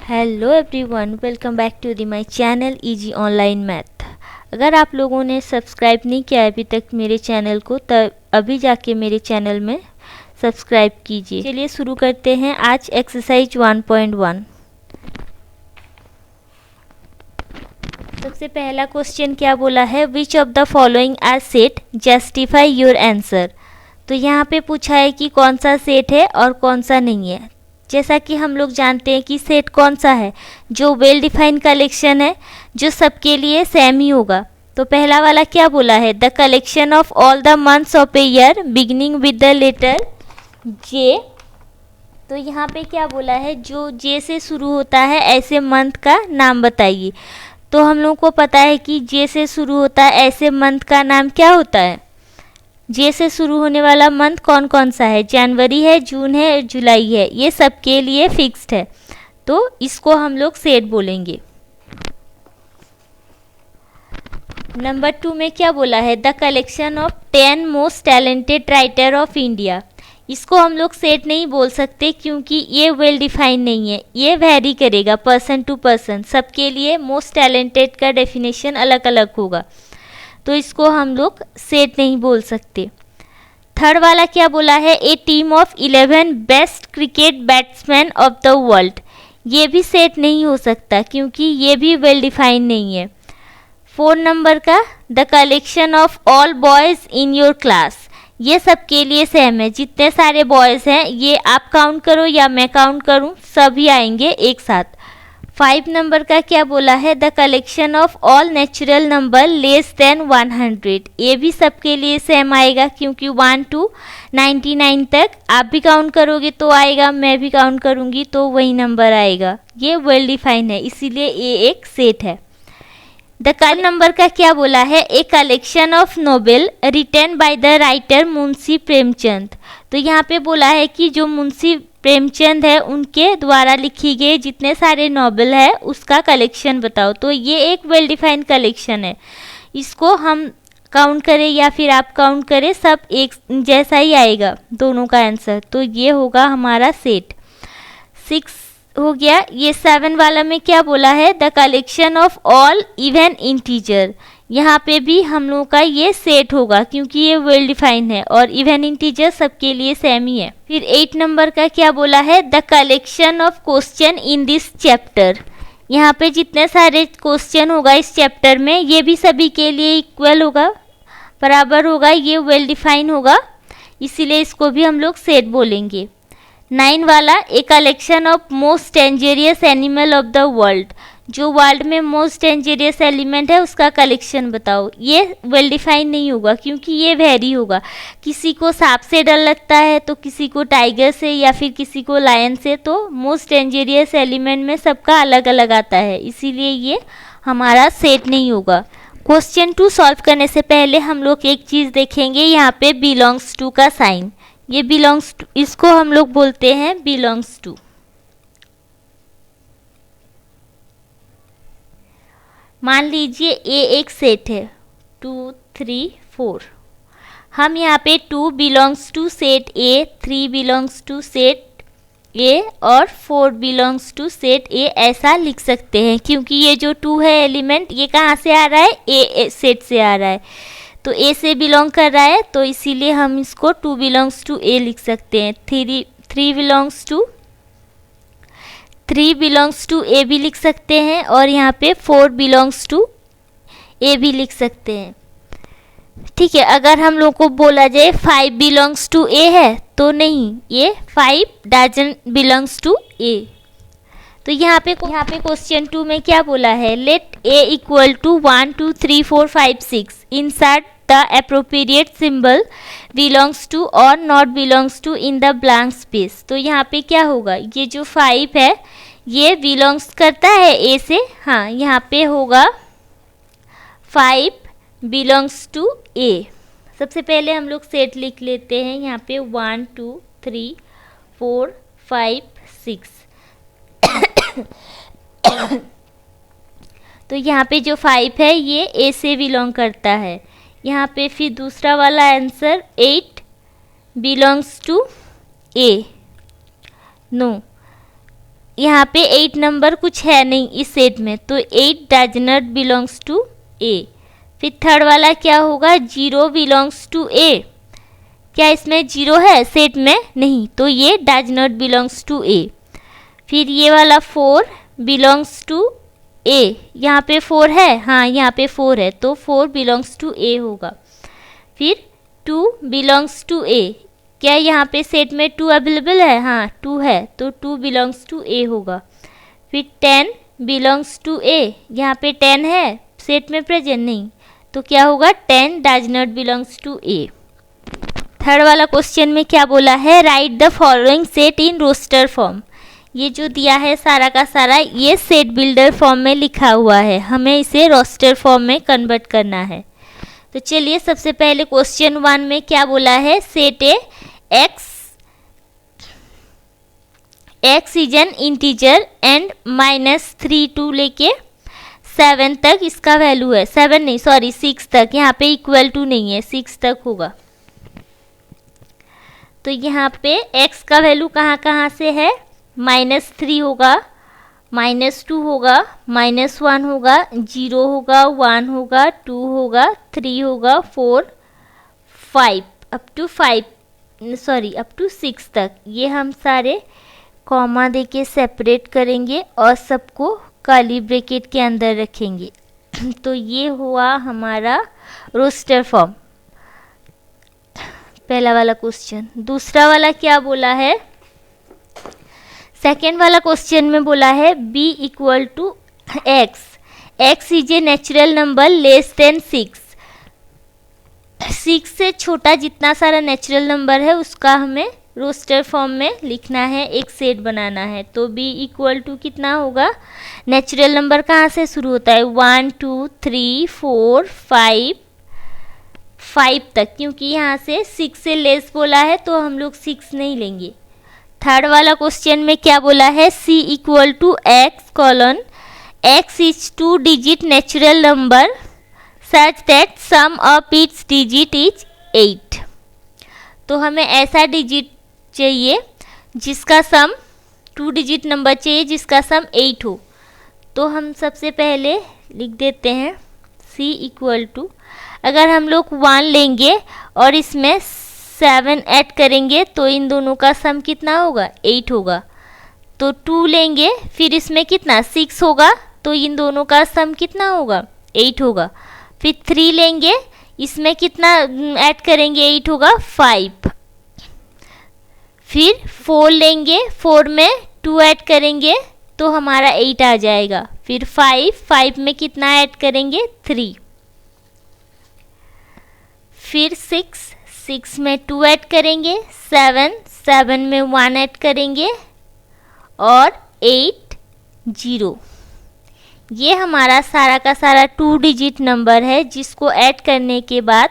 Hello everyone, welcome back to the my channel easy online math. अगर आप लोगों ने सब्सक्राइब नहीं किया अभी तक मेरे चैनल को, तब अभी जाके मेरे चैनल में सब्सक्राइब कीजिए। चलिए शुरू करते हैं आज एक्सरसाइज 1.1। सबसे पहला क्वेश्चन क्या बोला है, which of the following are set justify your answer. तो यहाँ पे पूछा है कि कौन सा सेट है और कौन सा नहीं है। जैसा कि हम लोग जानते हैं कि सेट कौन सा है, जो वेल डिफाइंड कलेक्शन है, जो सबके लिए सेम ही होगा। तो पहला वाला क्या बोला है, the collection of all the months of a year beginning with the letter J. तो यहाँ पे क्या बोला है, जो जे से शुरू होता है ऐसे मंथ का नाम बताइए। तो हम लोग को पता है कि जे से शुरू होता है ऐसे मंथ का नाम क्या होता है। जे से शुरू होने वाला मंथ कौन कौन सा है, जनवरी है, जून है, जुलाई है, ये सबके लिए फिक्स्ड है। तो इसको हम लोग सेट बोलेंगे। नंबर 2 में क्या बोला है, the collection of 10 most talented writer of India. इसको हम लोग सेट नहीं बोल सकते क्योंकि ये वेल डिफाइंड नहीं है, ये वेरी करेगा पर्सन टू पर्सन। सबके लिए मोस्ट टैलेंटेड का डेफिनेशन अलग अलग होगा, तो इसको हम लोग सेट नहीं बोल सकते। थर्ड वाला क्या बोला है, a team of 11 best cricket batsman of the world. ये भी सेट नहीं हो सकता क्योंकि ये भी वेल डिफाइंड नहीं है। 4 नंबर का, the collection of all boys in your class. ये सबके लिए सेम है, जितने सारे बॉयज़ हैं ये आप काउंट करो या मैं काउंट करूं, सभी आएंगे एक साथ। 5 नंबर का क्या बोला है, the collection of all natural number less then 100। ये भी सबके लिए सेम आएगा क्योंकि 1 to 99 तक आप भी काउंट करोगे तो आएगा, मैं भी काउंट करूंगी तो वही नंबर आएगा। ये वेल डिफाइंड है, इसीलिए ये एक सेट है। द कल नंबर का क्या बोला है, a collection of novel written by the writer Munshi Premchand. तो यहाँ पे बोला है कि जो मुंशी प्रेमचंद है उनके द्वारा लिखी गई जितने सारे नॉवेल है उसका कलेक्शन बताओ। तो ये एक वेल डिफाइंड कलेक्शन है, इसको हम काउंट करें या फिर आप काउंट करें सब एक जैसा ही आएगा दोनों का आंसर। तो ये होगा हमारा सेट। 6 हो गया। ये 7 वाला में क्या बोला है, the collection of all even integer. यहाँ पे भी हम लोगों का ये सेट होगा क्योंकि ये वेल डिफाइंड है और इवन इंटीजर सबके लिए सेम ही है। फिर 8 नंबर का क्या बोला है, the collection of question in this chapter. यहाँ पे जितने सारे क्वेश्चन होगा इस चैप्टर में ये भी सभी के लिए इक्वल होगा, बराबर होगा, ये वेल डिफाइंड होगा, इसीलिए इसको भी हम लोग सेट बोलेंगे। 9 वाला, a collection of most dangerous animal of the world. जो वर्ल्ड में मोस्ट डेंजरियस एलिमेंट है उसका कलेक्शन बताओ। ये वेल डिफाइंड नहीं होगा क्योंकि ये वेरी होगा, किसी को सांप से डर लगता है तो किसी को टाइगर से या फिर किसी को लायन से। तो मोस्ट डेंजरियस एलिमेंट में सबका अलग अलग आता है, इसीलिए ये हमारा सेट नहीं होगा। क्वेश्चन 2 सॉल्व करने से पहले हम लोग एक चीज़ देखेंगे, यहाँ पे बिलोंग्स टू का साइन। ये बिलोंग्स टू, इसको हम लोग बोलते हैं बिलोंग्स टू। मान लीजिए ए एक सेट है 2 3 4। हम यहाँ पे 2 belongs to set A, 3 belongs to set A और 4 बिलोंग्स टू सेट ए ऐसा लिख सकते हैं क्योंकि ये जो 2 है एलिमेंट ये कहाँ से आ रहा है, ए सेट से आ रहा है, तो ए से बिलोंग कर रहा है, तो इसीलिए हम इसको 2 बिलोंग्स टू ए लिख सकते हैं। 3 बिलोंग्स टू ए भी लिख सकते हैं और यहाँ पे 4 बिलोंग्स टू ए भी लिख सकते हैं। ठीक है, अगर हम लोग को बोला जाए 5 बिलोंग्स टू ए है तो नहीं, ये 5 डजंट बिलोंग्स टू ए। तो यहाँ पे क्वेश्चन 2 में क्या बोला है, let a equal to 1 2 3 4 5 6 insert the appropriate symbol belongs to और not belongs to in the blank space. तो यहाँ पे क्या होगा, ये जो 5 है ये बिलोंग्स करता है ए से, हाँ यहाँ पे होगा 5 बिलोंग्स टू ए। सबसे पहले हम लोग सेट लिख लेते हैं, यहाँ पे 1 2 3 4 5 6। तो यहाँ पे जो 5 है ये ए से बिलोंग करता है। यहाँ पे फिर दूसरा वाला answer 8 belongs to A, no यहाँ पे 8 नंबर कुछ है नहीं इस सेट में, तो 8 डज नॉट बिलोंग्स टू ए। फिर थर्ड वाला क्या होगा, 0 बिलोंग्स टू ए। क्या इसमें 0 है सेट में? नहीं, तो ये डज नॉट बिलोंग्स टू ए। फिर ये वाला 4 बिलोंग्स टू ए, यहाँ पे 4 है, हाँ यहाँ पे 4 है, तो 4 बिलोंग्स टू ए होगा। फिर 2 बिलोंग्स टू ए, क्या यहाँ पे सेट में 2 अवेलेबल है? हाँ 2 है, तो 2 बिलोंग्स टू ए होगा। फिर 10 बिलोंग्स टू ए, यहाँ पे 10 है सेट में प्रेजेंट नहीं, तो क्या होगा, 10 does not belongs to A. Third वाला क्वेश्चन में क्या बोला है, write the following set in roster form. ये जो दिया है सारा का सारा ये सेट बिल्डर फॉर्म में लिखा हुआ है, हमें इसे रोस्टर फॉर्म में कन्वर्ट करना है। तो चलिए सबसे पहले क्वेश्चन 1 में क्या बोला है, set A X is an integer and -3 to लेके 7 तक इसका वैल्यू है, 7 नहीं सॉरी 6 तक, यहाँ पे इक्वल टू नहीं है 6 तक होगा। तो यहाँ पे x का वैल्यू कहाँ कहाँ से है, -3 होगा, -2 होगा, -1 होगा, 0 होगा, 1 होगा, 2 होगा, 3 होगा, 4 5 अप टू 6 तक। ये हम सारे कॉमा दे के सेपरेट करेंगे और सबको कर्ली ब्रैकेट के अंदर रखेंगे। तो ये हुआ हमारा रोस्टर फॉर्म, पहला वाला क्वेश्चन। दूसरा वाला क्या बोला है, सेकेंड वाला क्वेश्चन में बोला है b equal to x is a natural number less than 6 से छोटा जितना सारा नेचुरल नंबर है उसका हमें रोस्टर फॉर्म में लिखना है, एक सेट बनाना है। तो b इक्वल टू कितना होगा, नेचुरल नंबर कहाँ से शुरू होता है, 1 2 3 4 5 तक, क्योंकि यहाँ से 6 से लेस बोला है तो हम लोग 6 नहीं लेंगे। थर्ड वाला क्वेश्चन में क्या बोला है, c equal to x is 2 digit natural number such that sum of its digit is 8। तो हमें ऐसा डिजिट चाहिए जिसका सम 2 डिजिट नंबर चाहिए जिसका सम 8 हो। तो हम सबसे पहले लिख देते हैं c इक्वल टू, अगर हम लोग 1 लेंगे और इसमें 7 ऐड करेंगे तो इन दोनों का सम कितना होगा, 8 होगा। तो 2 लेंगे फिर इसमें कितना 6 होगा, तो इन दोनों का सम कितना होगा, 8 होगा। फिर 3 लेंगे, इसमें कितना ऐड करेंगे, 8 होगा 5। फिर 4 लेंगे, 4 में 2 ऐड करेंगे तो हमारा 8 आ जाएगा। फिर 5 में कितना ऐड करेंगे, 3। फिर 6 में 2 ऐड करेंगे, 7 में 1 ऐड करेंगे और 8 0। ये हमारा सारा का सारा 2 डिजिट नंबर है जिसको ऐड करने के बाद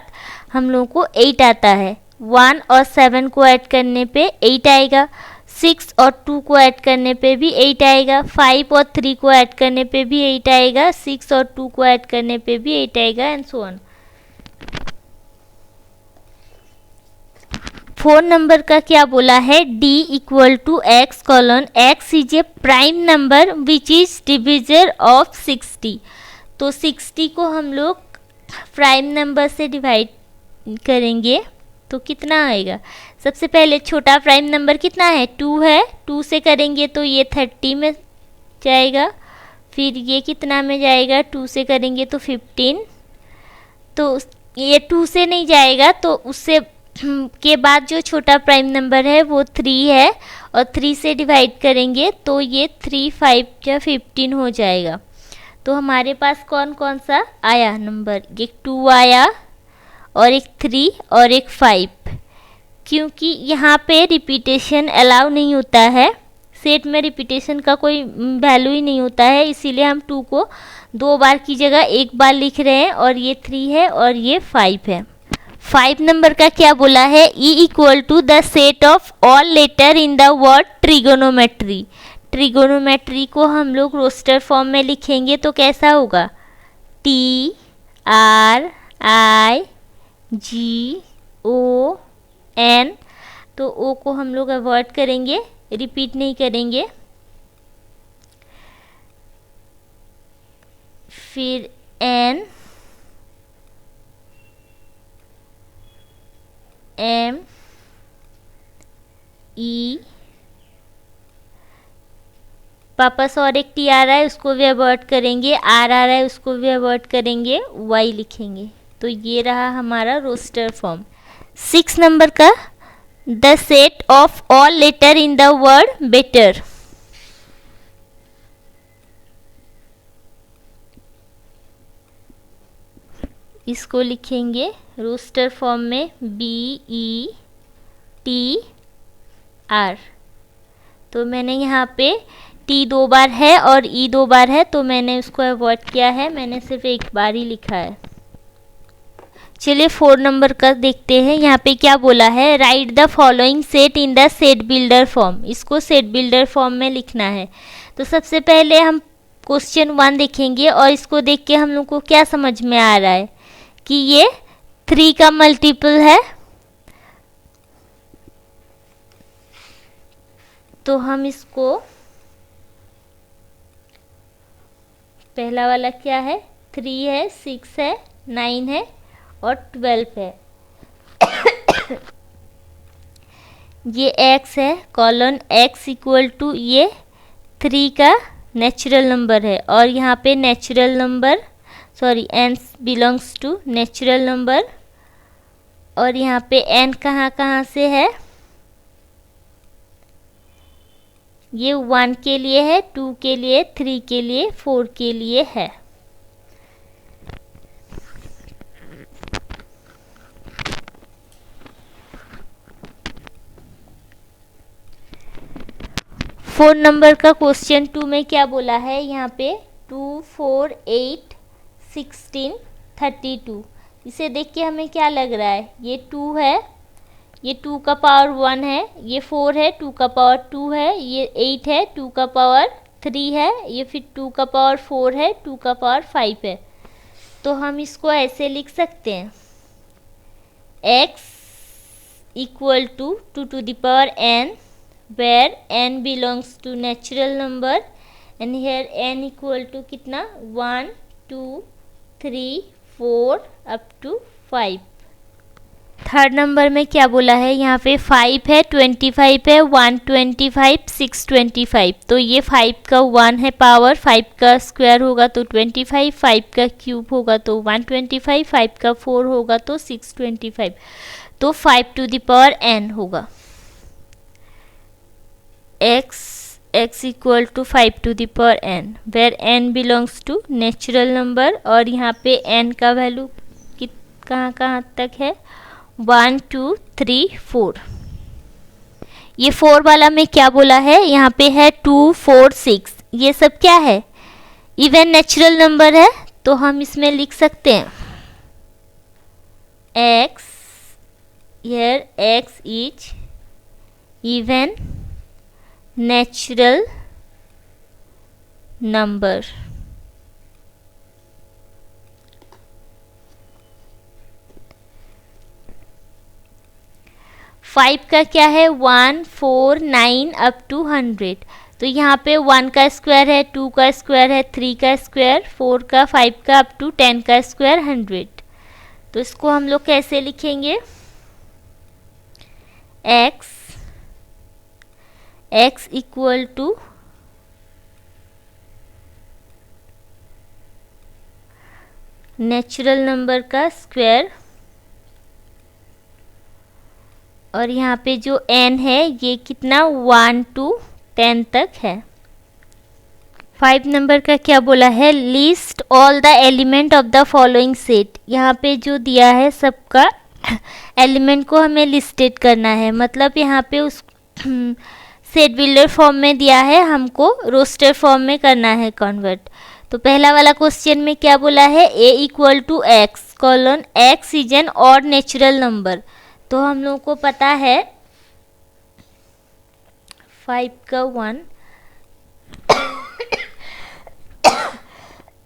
हम लोग को 8 आता है। 1 और 7 को ऐड करने पे 8 आएगा, 6 और 2 को ऐड करने पे भी 8 आएगा, 5 और 3 को ऐड करने पे भी 8 आएगा, 6 और 2 को ऐड करने पे भी 8 आएगा एंड सो ऑन। 4 नंबर का क्या बोला है, d equal to x colon x is a prime number which is divisor of 60। तो 60 को हम लोग प्राइम नंबर से डिवाइड करेंगे तो कितना आएगा, सबसे पहले छोटा प्राइम नंबर कितना है, 2 है, 2 से करेंगे तो ये 30 में जाएगा। फिर ये कितना में जाएगा, 2 से करेंगे तो 15। तो ये 2 से नहीं जाएगा, तो उससे के बाद जो छोटा प्राइम नंबर है वो 3 है और 3 से डिवाइड करेंगे तो ये 3 5 या 15 हो जाएगा। तो हमारे पास कौन कौन सा आया नंबर, एक 2 आया और एक 3 और एक 5। क्योंकि यहाँ पे रिपीटेशन अलाउ नहीं होता है, सेट में रिपीटेशन का कोई वैल्यू ही नहीं होता है, इसीलिए हम 2 को 2 बार की जगह 1 बार लिख रहे हैं और ये 3 है और ये 5 है। 5 नंबर का क्या बोला है, E equal to the set of all letter in the word trigonometry. Trigonometry को हम लोग रोस्टर फॉर्म में लिखेंगे तो कैसा होगा, TRIGON। तो O को हम लोग अवॉइड करेंगे, रिपीट नहीं करेंगे। फिर N M E, वापस और एक T आ रहा है उसको भी अवॉइड करेंगे, R आ रहा है उसको भी अवॉइड करेंगे, Y लिखेंगे। तो ये रहा हमारा रोस्टर फॉर्म। 6 नंबर का the set of all letter in the word better. इसको लिखेंगे रोस्टर फॉर्म में BETR। तो मैंने यहाँ पे T 2 बार है और E 2 बार है तो मैंने उसको अवॉइड किया है, मैंने सिर्फ एक बार ही लिखा है। चलिए 4 नंबर का देखते हैं। यहाँ पे क्या बोला है, write the following set in the set builder form. इसको सेट बिल्डर फॉर्म में लिखना है। तो सबसे पहले हम क्वेश्चन 1 देखेंगे और इसको देख के हम लोग को क्या समझ में आ रहा है कि ये 3 का मल्टीपल है। तो हम इसको, पहला वाला क्या है, 3 है, 6 है, 9 है और 12 है। ये x है, कॉलन x इक्वल टू ये 3 का नेचुरल नंबर है और यहाँ पे natural number n belongs to natural number. और यहाँ पे n कहाँ से है, ये 1 के लिए है, 2 के लिए, 3 के लिए, 4 के लिए है। फोर नंबर का क्वेश्चन 2 में क्या बोला है, यहाँ पे 2, 4, 8, 16, 32। इसे देख के हमें क्या लग रहा है, ये 2 है, ये 2 का पावर 1 है, ये 4 है, 2 का पावर 2 है, ये 8 है, 2 का पावर 3 है, ये फिर 2 का पावर 4 है, 2 का पावर 5 है। तो हम इसको ऐसे लिख सकते हैं, x equal to 2 to the power n, where n belongs to natural number and here n equal to कितना 1, 2, 3, 4 up to 5। थर्ड नंबर में क्या बोला है, यहाँ पे 5 है, 25 है, 125, 625। तो ये 5 का 1 है पावर, 5 का स्क्वायर होगा तो 25, 5 का क्यूब होगा तो 125, 5 का 4 होगा तो 625। तो 5 to the power n होगा। x equal to 5 to the power n, where n belongs to natural number. और यहाँ पे n का वैल्यू कहाँ तक है, 1, 2, 3, 4। ये 4 वाला में क्या बोला है, यहाँ पे है 2, 4, 6। ये सब क्या है, इवन नेचुरल नंबर है। तो हम इसमें लिख सकते हैं x, here x is even natural number। Five का क्या है, 1, 4, 9 अप टू 100। तो यहाँ पे 1 का स्क्वायर है, 2 का स्क्वायर है, 3 का स्क्वायर, 4 का, 5 का अप टू 10 का स्क्वायर 100। तो इसको हम लोग कैसे लिखेंगे, x equal to natural number का स्क्वायर और यहाँ पे जो n है ये कितना 1 to 10 तक है। 5 नंबर का क्या बोला है, list all the element of the following set. यहाँ पे जो दिया है सबका एलिमेंट को हमें लिस्टेड करना है, मतलब यहाँ पे उस सेट बिल्डर फॉर्म में दिया है, हमको रोस्टर फॉर्म में करना है कन्वर्ट। तो पहला वाला क्वेश्चन में क्या बोला है, a equal to x, colon x is an odd natural number. तो हम लोगों को पता है 5 का 1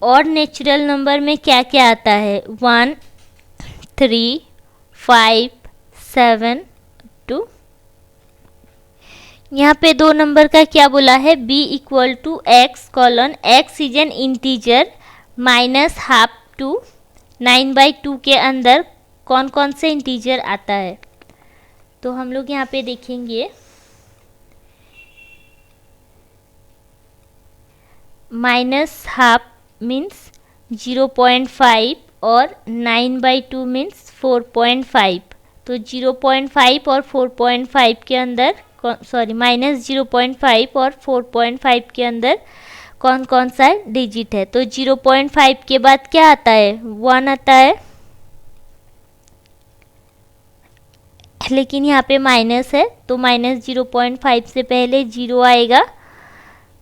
और नेचुरल नंबर में क्या क्या आता है, 1, 3, 5, 7, 2। यहाँ पे 2 नंबर का क्या बोला है, b equal to x, colon x is an integer -12 to 9/2 के अंदर कौन कौन से इंटीजर आता है। तो हम लोग यहाँ पे देखेंगे -12 मीन्स 0.5 और 9/2 मीन्स 4.5। तो 0.5 और 4.5 के अंदर -0.5 और 4.5 के अंदर कौन कौन सा डिजिट है। तो 0.5 के बाद क्या आता है, 1 आता है, लेकिन यहाँ पे माइनस है तो -0.5 से पहले 0 आएगा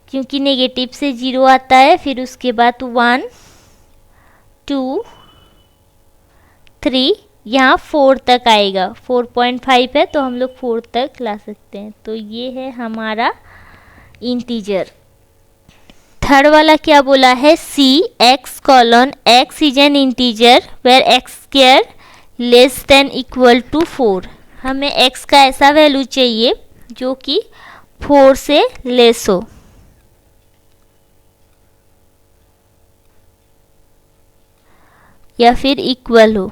क्योंकि नेगेटिव से 0 आता है। फिर उसके बाद 1 2 3, यहाँ 4 तक आएगा। 4.5 है तो हम लोग 4 तक ला सकते हैं। तो ये है हमारा इंटीजर। थर्ड वाला क्या बोला है, C x colon x is an integer where x square less than equal to 4। हमें x का ऐसा वैल्यू चाहिए जो कि 4 से लेस हो। या फिर इक्वल हो।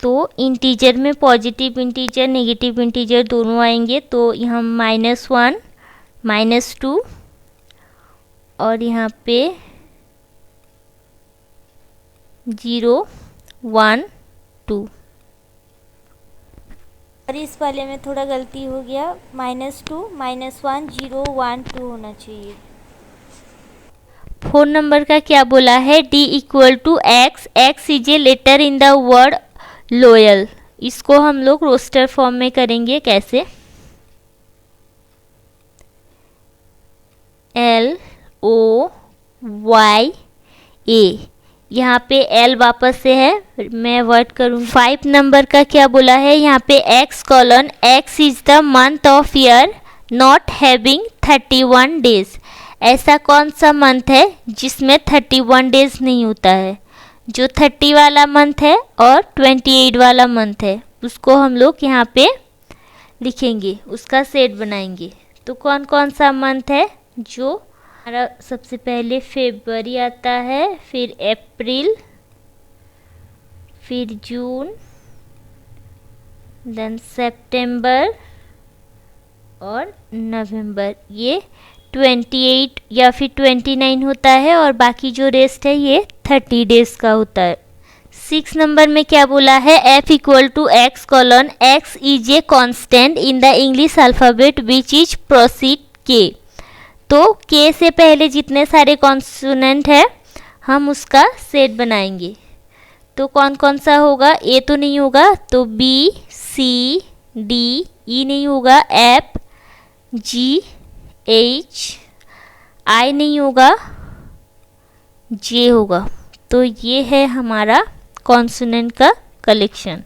तो इंटीजर में पॉजिटिव इंटीजर नेगेटिव इंटीजर दोनों आएंगे। तो यहाँ -1 -2 और यहाँ पे 0 1 2। और इस वाले में थोड़ा गलती हो गया, -2 -1 0 1 2 होना चाहिए। 4 नंबर का क्या बोला है, D equal to x, x is a letter in the word loyal. इसको हम लोग रोस्टर फॉर्म में करेंगे। कैसे, LOYA, यहाँ पे L वापस से है, मैं वर्ड करूँगी। 5 नंबर का क्या बोला है, यहाँ पे x colon x is the month of year not having 31 days. ऐसा कौन सा मंथ है जिसमें 31 डेज नहीं होता है। जो 30 वाला मंथ है और 28 वाला मंथ है उसको हम लोग यहाँ पे लिखेंगे, उसका सेट बनाएंगे। तो कौन कौन सा मंथ है, जो हमारा सबसे पहले फरवरी आता है, फिर अप्रैल, फिर जून, देन सितंबर और नवंबर। ये 28 या फिर 29 होता है और बाकी जो रेस्ट है ये 30 डेज का होता है। 6 नंबर में क्या बोला है, f equal to x colon x is a constant in the English alphabet which is proceed k। तो k से पहले जितने सारे कॉन्सोनेंट है हम उसका सेट बनाएंगे। तो कौन कौन सा होगा, a तो नहीं होगा तो b c d, e नहीं होगा f g h, I नहीं होगा J होगा। तो ये है हमारा कॉन्सोनेंट का कलेक्शन।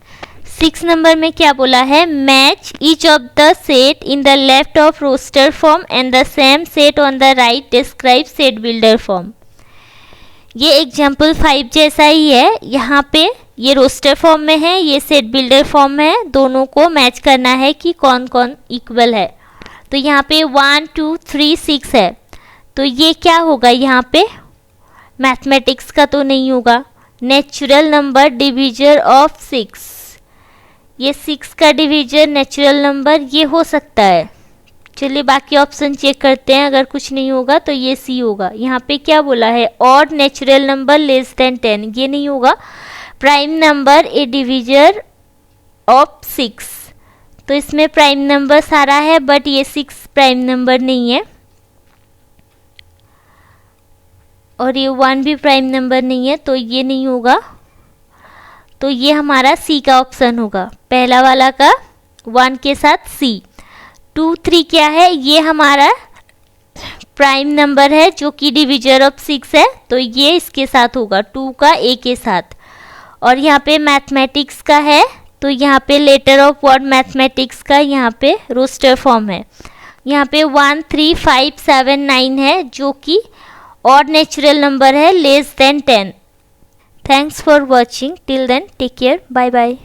6 नंबर में क्या बोला है, match each of the set in the left of roster form and the same set on the right describe set builder form. ये एग्जाम्पल 5 जैसा ही है। यहाँ पे ये रोस्टर फॉर्म में है, ये सेट बिल्डर फॉर्म में है। दोनों को मैच करना है कि कौन कौन इक्वल है। तो यहाँ पे 1 2 3 6 है। तो ये क्या होगा, यहाँ पे मैथमेटिक्स का तो नहीं होगा। नेचुरल नंबर डिवीजर ऑफ 6, ये 6 का डिवीजर नेचुरल नंबर ये हो सकता है। चलिए बाकी ऑप्शन चेक करते हैं, अगर कुछ नहीं होगा तो ये सी होगा। यहाँ पे क्या बोला है, odd natural number less than 10, ये नहीं होगा। Prime number A divisor of 6, तो इसमें प्राइम नंबर सारा है बट ये 6 प्राइम नंबर नहीं है और ये 1 भी प्राइम नंबर नहीं है, तो ये नहीं होगा। तो ये हमारा सी का ऑप्शन होगा, पहला वाला का 1 के साथ सी। 2 3 क्या है, ये हमारा प्राइम नंबर है जो कि डिवीजर ऑफ 6 है, तो ये इसके साथ होगा 2 का ए के साथ। और यहाँ पे मैथमेटिक्स का है, तो यहाँ पे लेटर ऑफ वर्ड मैथमेटिक्स का यहाँ पे रोस्टर फॉर्म है। यहाँ पे 1 3 5 7 9 है जो कि ऑड नेचुरल नंबर है less than 10। Thanks for watching, till then take care, bye bye.